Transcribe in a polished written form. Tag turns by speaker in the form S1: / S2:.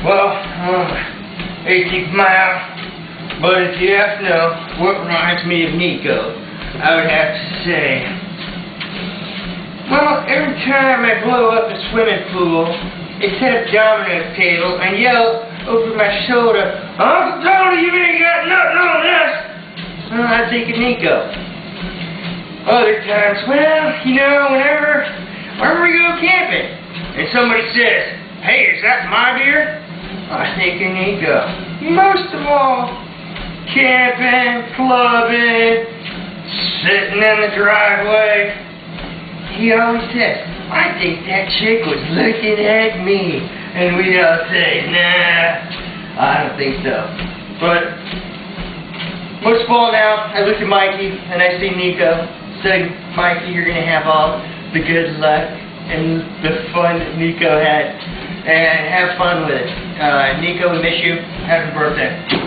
S1: Well, 18th mile, but if you have to know what reminds me of Nico, I would have to say, well, every time I blow up a swimming pool, it set a domino table and yell over my shoulder, Uncle Tony, you ain't got nothing on us. Well, I think of Nico. Other times, well, you know, whenever we go camping, and somebody says, hey, is that my beer? I think of Nico. Most of all, camping, clubbing, sitting in the driveway. He always says, I think that chick was looking at me. And we all say, nah, I don't think so. But most of all now, I look at Mikey and I see Nico. Say, Mikey, you're going to have all the good luck and the fun that Nico had. And have fun with it. Nico, we miss you. Happy birthday.